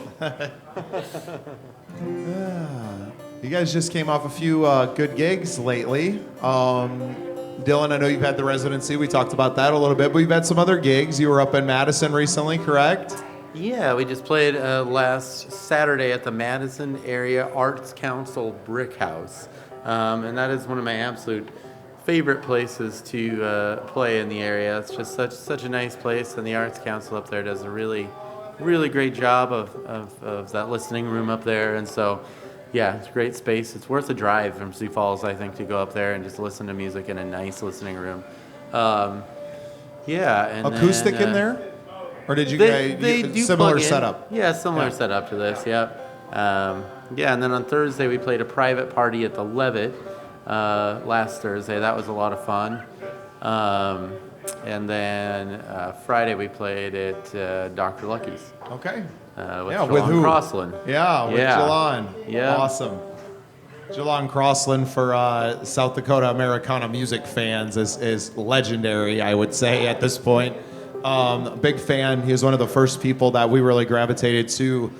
You guys just came off a few good gigs lately. Dylan, I know you've had the residency. We talked about that a little bit, but you've had some other gigs. You were up in Madison recently, correct? Yeah, we just played last Saturday at the Madison Area Arts Council Brick House. And that is one of my absolute favorite places to play in the area. It's just such a nice place, and the Arts Council up there does a really great job of that listening room up there. And so, yeah, it's a great space. It's worth a drive from Sioux Falls, I think, to go up there and just listen to music in a nice listening room. Yeah, and acoustic then, in there, or did you they guys do similar plug in. setup? Yeah, similar setup to this. Yeah, yeah. And then on Thursday we played a private party at the Levitt. Last Thursday, that was a lot of fun. And then Friday we played at Dr. Lucky's. Okay. With who? Crossland. Yeah, with Jalon. Yeah. Awesome. Jalon Crossland for South Dakota Americana music fans is legendary, I would say, at this point. Big fan. He was one of the first people that we really gravitated to.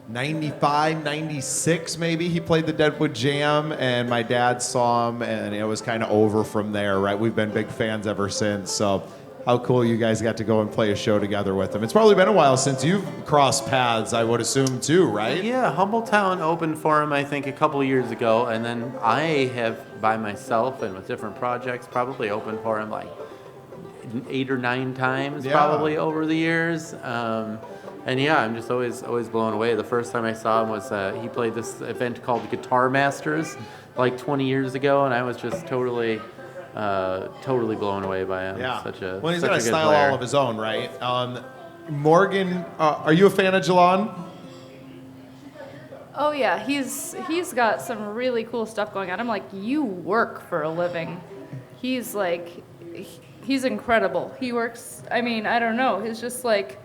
95, 96 maybe, he played the Deadwood Jam, and my dad saw him, and it was kind of over from there, right? We've been big fans ever since, so how cool you guys got to go and play a show together with him. It's probably been a while since you've crossed paths, I would assume, too, right? Yeah, Humbletown opened for him, I think, a couple of years ago, and then I have, by myself and with different projects, probably opened for him like 8 or 9 times, probably over the years. And yeah, I'm just always blown away. The first time I saw him was he played this event called Guitar Masters like 20 years ago, and I was just totally blown away by him. Yeah. Well, he's got a style all of his own, right? Morgan, are you a fan of Jalon? Oh yeah, he's got some really cool stuff going on. I'm like, you work for a living. He's incredible. He works, I mean, I don't know. He's just like,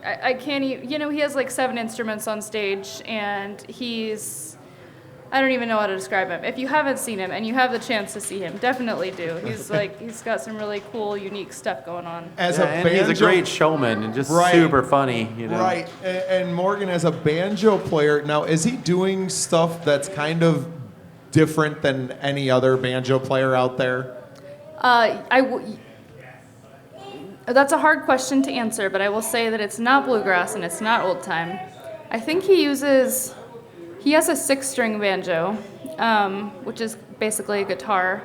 I can't even, he has like 7 instruments on stage, and I don't even know how to describe him. If you haven't seen him and you have the chance to see him, definitely do. He's got some really cool, unique stuff going on. And he's a great showman and just super funny, Right. And Morgan, as a banjo player, now is he doing stuff that's kind of different than any other banjo player out there? That's a hard question to answer, but I will say that it's not bluegrass and it's not old time. I think he has a 6-string banjo, which is basically a guitar,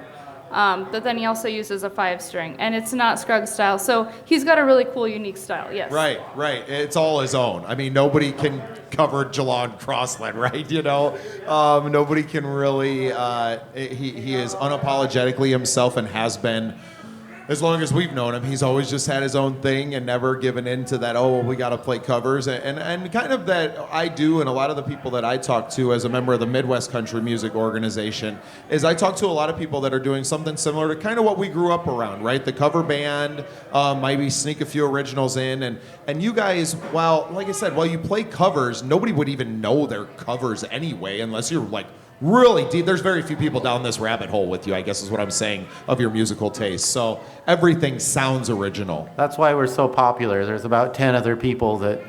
but then he also uses a 5-string, and it's not Scruggs style, so he's got a really cool, unique style, yes. Right. It's all his own. I mean, nobody can cover Jalon Crossland, right? Nobody can really, he is unapologetically himself and has been. As long as we've known him, he's always just had his own thing and never given in to that, we got to play covers. And kind of that I do, and a lot of the people that I talk to as a member of the Midwest Country Music Organization, is I talk to a lot of people that are doing something similar to kind of what we grew up around, right? The cover band, maybe sneak a few originals in. And you guys, like I said, while you play covers, nobody would even know they're covers anyway, unless you're like, really deep. There's very few people down this rabbit hole with you, I guess is what I'm saying, of your musical taste. So everything sounds original. That's why we're so popular. There's about 10 other people that,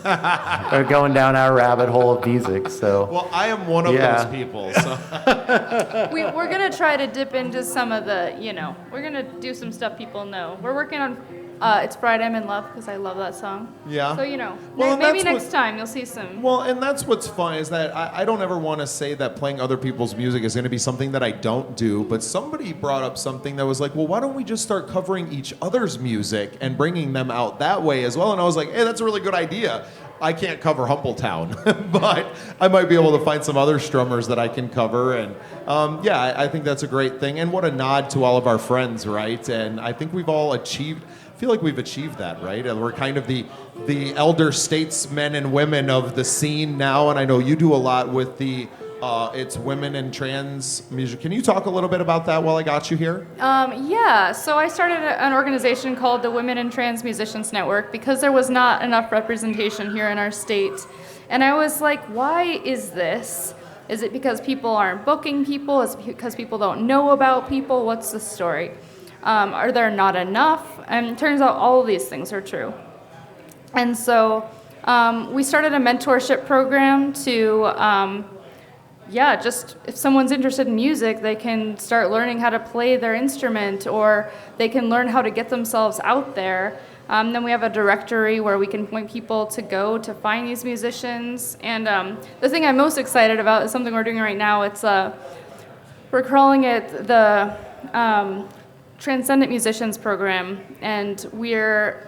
are going down our rabbit hole of music. So. Well, I am one of those people. So. We're going to try to dip into some of the, we're going to do some stuff people know. We're working on It's Friday I'm in Love, because I love that song. Yeah. So, maybe next time you'll see some. Well, and that's what's fun is that I don't ever want to say that playing other people's music is going to be something that I don't do, but somebody brought up something that was like, well, why don't we just start covering each other's music and bringing them out that way as well? And I was like, hey, that's a really good idea. I can't cover Humbletown, but I might be able to find some other strummers that I can cover. And I think that's a great thing. And what a nod to all of our friends, right? And I think we've all achieved, I feel like we've achieved that, right? And we're kind of the elder statesmen and women of the scene now. And I know you do a lot with the it's women and trans music. Can you talk a little bit about that while I got you here? So I started an organization called the Women and Trans Musicians Network because there was not enough representation here in our state. And I was like, why is this? Is it because people aren't booking people? Is it because people don't know about people? What's the story? Are there not enough? And it turns out all of these things are true. And so we started a mentorship program to, just if someone's interested in music, they can start learning how to play their instrument, or they can learn how to get themselves out there. Then we have a directory where we can point people to go to find these musicians. And the thing I'm most excited about is something we're doing right now. It's we're calling it the Transcendent Musicians Program, and we're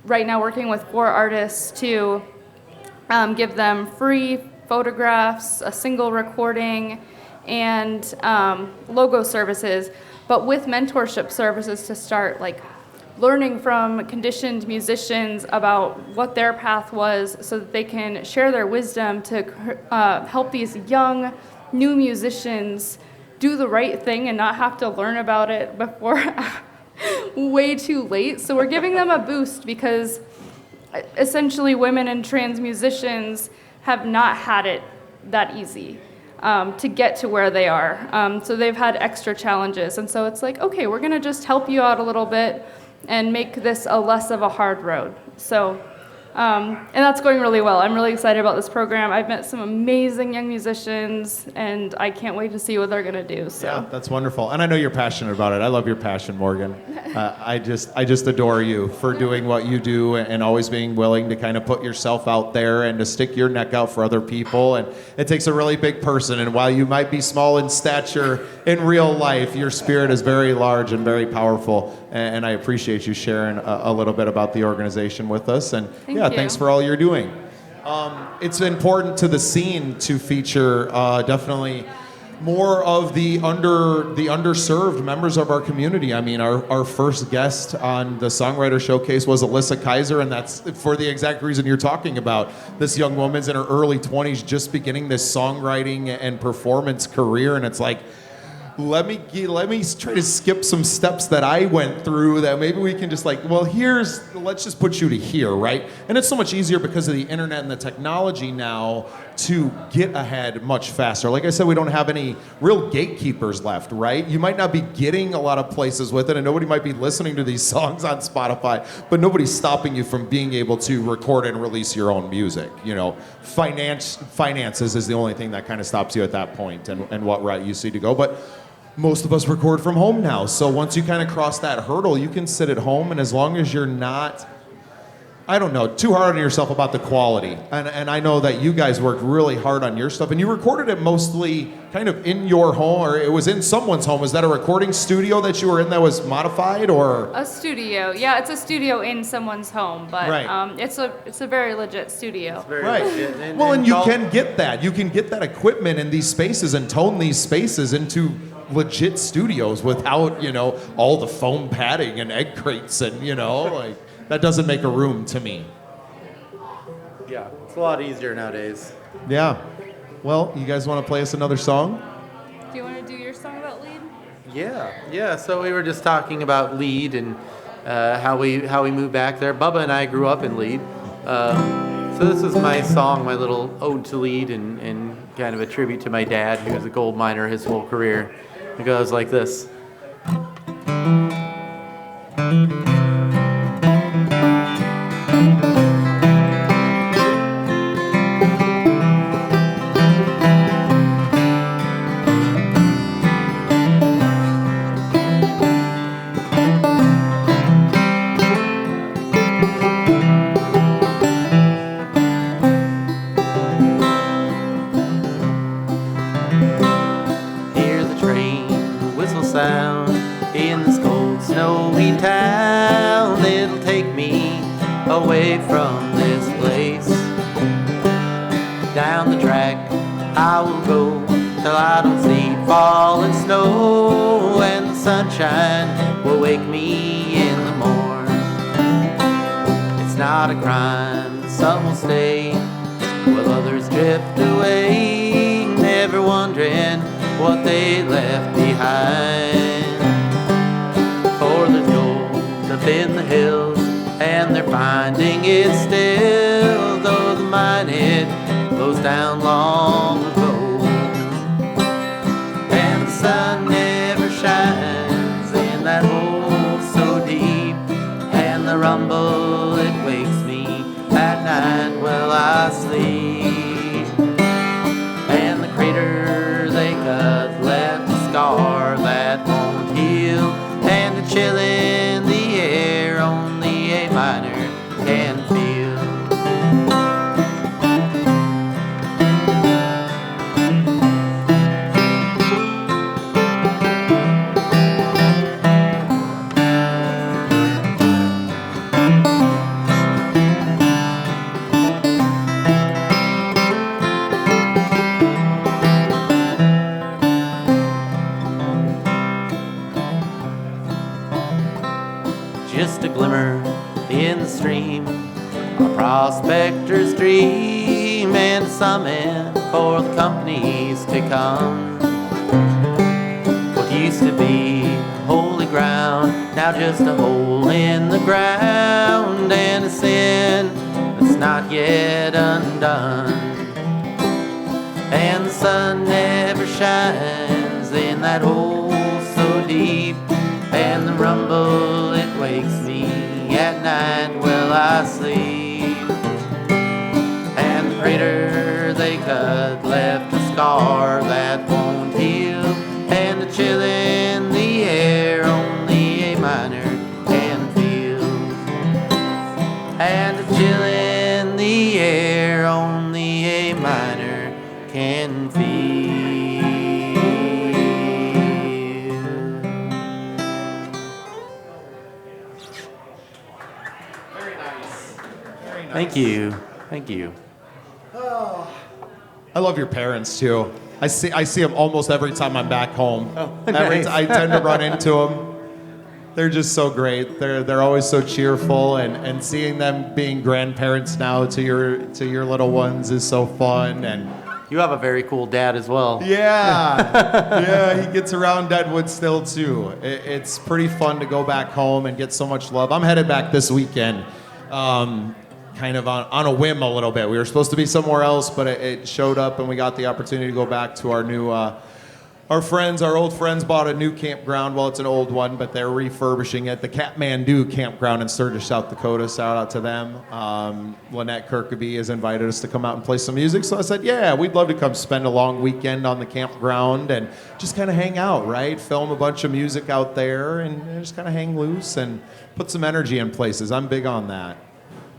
right now working with 4 artists to give them free photographs, a single recording, and logo services, but with mentorship services to start like learning from conditioned musicians about what their path was, so that they can share their wisdom to help these young new musicians do the right thing and not have to learn about it before way too late. So we're giving them a boost because essentially women and trans musicians have not had it that easy to get to where they are. So they've had extra challenges. And so it's like, okay, we're gonna just help you out a little bit and make this a less of a hard road. So, and that's going really well. I'm really excited about this program. I've met some amazing young musicians, and I can't wait to see what they're gonna do. So. Yeah, that's wonderful. And I know you're passionate about it. I love your passion, Morgan. I just adore you for doing what you do and always being willing to kind of put yourself out there and to stick your neck out for other people. And it takes a really big person. And while you might be small in stature in real life, your spirit is very large and very powerful. And I appreciate you sharing a little bit about the organization with us. And Thank you. Thanks for all you're doing. It's important to the scene to feature definitely more of the underserved members of our community. I mean, our first guest on the Songwriter Showcase was Alyssa Kaiser, and that's for the exact reason you're talking about. This young woman's in her early 20s, just beginning this songwriting and performance career, and it's like, let me try to skip some steps that I went through that maybe we can just like, well, let's just put you to here, right? And it's so much easier because of the internet and the technology now to get ahead much faster. Like I said, we don't have any real gatekeepers left, right? You might not be getting a lot of places with it, and nobody might be listening to these songs on Spotify, but nobody's stopping you from being able to record and release your own music. You know, finances is the only thing that kind of stops you at that point, and what route you see to go. But most of us record from home now, so once you kind of cross that hurdle, you can sit at home, and as long as you're not, too hard on yourself about the quality. And I know that you guys worked really hard on your stuff, and you recorded it mostly kind of in your home, or it was in someone's home. Was that a recording studio that you were in that was modified, or? A studio, yeah, it's a studio in someone's home, but right. It's a very legit studio. It's very Right. legit. And you can get that. You can get that equipment in these spaces and tone these spaces into legit studios without, all the foam padding and egg crates and, like, that doesn't make a room to me. Yeah, it's a lot easier nowadays. Yeah. Well, you guys want to play us another song? Do you want to do your song about lead? Yeah. So we were just talking about Lead and how we moved back there. Bubba and I grew up in Lead. So this is my song, my little ode to Lead, and kind of a tribute to my dad, who was a gold miner his whole career. It goes like this. Sound in this cold, snowy town. It'll take me away from this place. Down the track I will go till I don't see falling snow, and the sunshine will wake me in the morn. It's not a crime, some will stay while others drift away, never wondering what they left behind. For there's gold up in the hills, and they're finding it still, though the mine it closed down long ago. summit for the companies to come. What used to be holy ground, now just a hole in the ground, and a sin that's not yet undone. And the sun never shines in that hole so deep, and the rumble, it wakes me at night while I sleep. And the crater they cut left a scar that won't heal, and the chill in the air only a miner can feel. And the chill in the air only a miner can feel. Very nice. Very nice. Thank you. Thank you. I love your parents too. I see them almost every time I'm back home. Nice. I tend to run into them. They're just so great. They're always so cheerful, and seeing them being grandparents now to your little ones is so fun. And You have a very cool dad as well. yeah, he gets around Deadwood still too. It's pretty fun to go back home and get so much love. I'm headed back this weekend. Kind of on a whim a little bit. We were supposed to be somewhere else, but it showed up, and we got the opportunity to go back to our new, our old friends bought a new campground. Well, it's an old one, but they're refurbishing it. The Kathmandu campground in Sturgis, South Dakota. Shout out to them. Lynette Kirkeby has invited us to come out and play some music. So I said, yeah, we'd love to come spend a long weekend on the campground and just kind of hang out, right? Film a bunch of music out there and just kind of hang loose and put some energy in places. I'm big on that.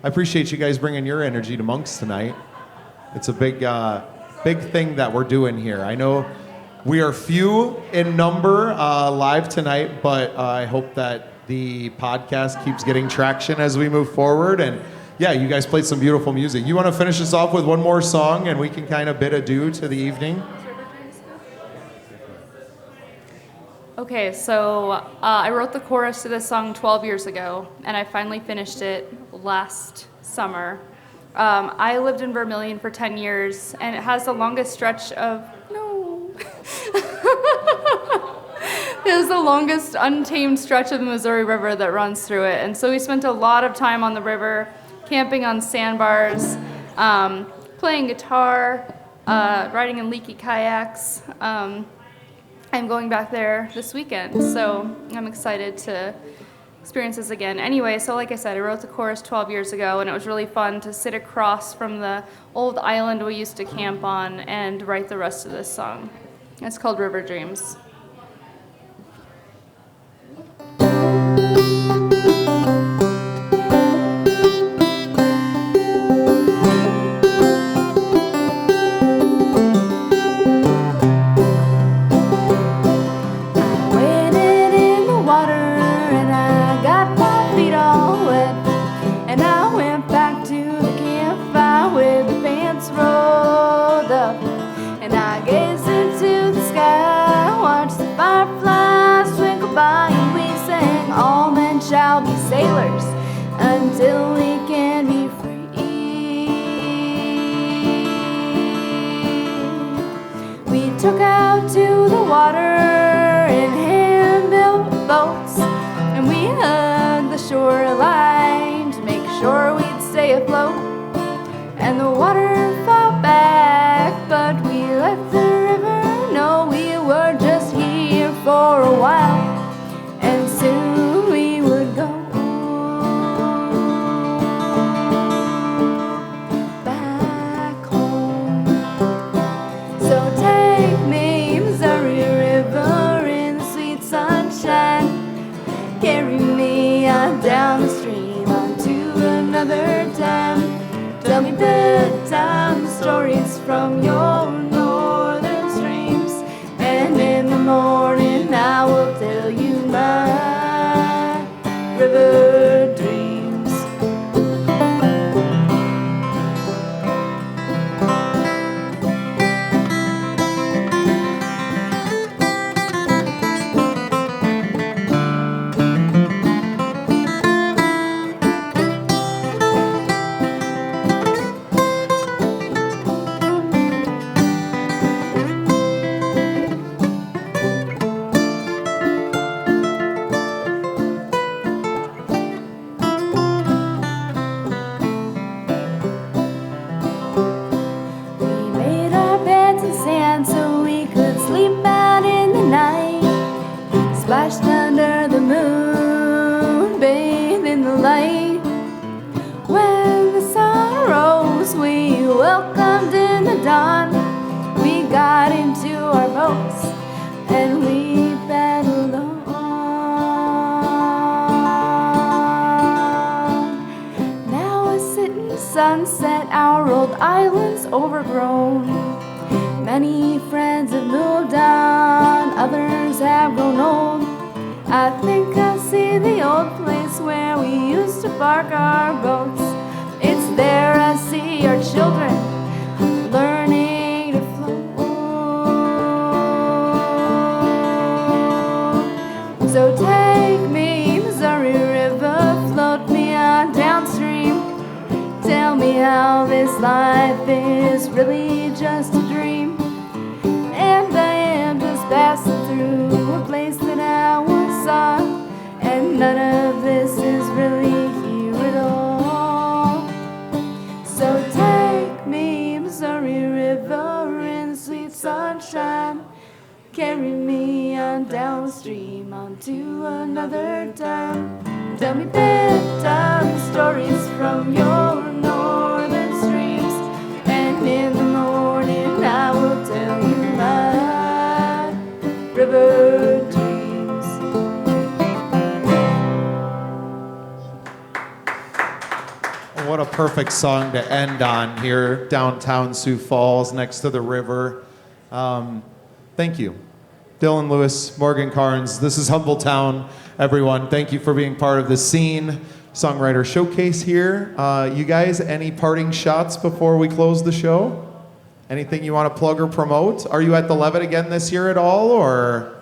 I appreciate you guys bringing your energy to Monks tonight. It's a big thing that we're doing here. I know we are few in number live tonight, but I hope that the podcast keeps getting traction as we move forward. And yeah, you guys played some beautiful music. You want to finish us off with one more song, and we can kind of bid adieu to the evening? Okay, so I wrote the chorus to this song 12 years ago, and I finally finished it last summer. I lived in Vermilion for 10 years, and it has the longest stretch of... No. It has the longest untamed stretch of the Missouri River that runs through it. And so we spent a lot of time on the river, camping on sandbars, playing guitar, riding in leaky kayaks. I'm going back there this weekend, so I'm excited to experience this again. Anyway, so like I said, I wrote the chorus 12 years ago, and it was really fun to sit across from the old island we used to camp on and write the rest of this song. It's called River Dreams. Shall be sailors until we can be free. We took out to the water in hand-built boats, and we hugged the shoreline to make sure we'd stay afloat. And the water fought back, but we let the river know we were just here for a while, and soon we would go back home. So take me, Missouri River, in the sweet sunshine. Carry me on down the stream onto another time. Tell me bedtime stories from your northern streams, and in the morning I will tell you my river dreams. island's overgrown. Many friends have moved on, others have grown old. I think I see the old place where we used to park our boats. It's there I see our children learning to float. So take me, Missouri River, float me on downstream. Tell me how this life is really just a dream. And I am just passing through a place that I once saw, and none of this is really here at all. So take me, Missouri River, in sweet sunshine. Carry me on downstream onto another time. Tell me bedtime stories from your northern streams, and in the morning I will tell you my river dreams. What a perfect song to end on here, downtown Sioux Falls, next to the river. Thank you. Dylan, Lewis, Morgan Carnes. This is Humbletown, everyone. Thank you for being part of the Scene Songwriter Showcase here. You guys, any parting shots before we close the show? Anything you want to plug or promote? Are you at the Levitt again this year at all, or?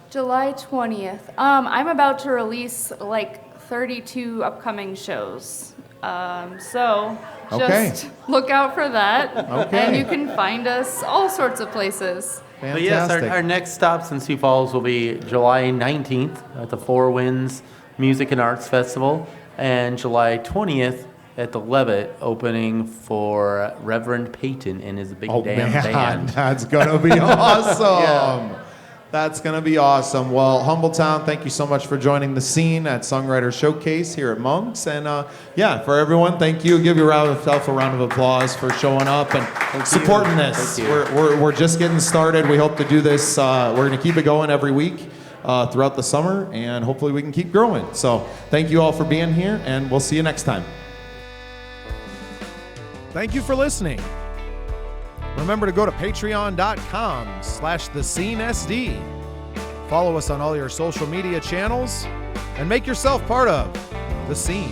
July 20th. I'm about to release like 32 upcoming shows. So just look out for that. Okay. And you can find us all sorts of places. But yes, our next stops in Sioux Falls will be July 19th at the Four Winds Music and Arts Festival, and July 20th at the Levitt, opening for Reverend Peyton and his big band. That's gonna be awesome. That's gonna be awesome. Well, Humbletown, thank you so much for joining the Scene at Songwriter Showcase here at Monks, and for everyone, thank you. Give yourself a round of applause for showing up and supporting this. We're just getting started. We hope to do this. We're gonna keep it going every week throughout the summer, and hopefully we can keep growing. So thank you all for being here, and we'll see you next time. Thank you for listening. Remember to go to patreon.com/thescenesd. Follow us on all your social media channels and make yourself part of The Scene.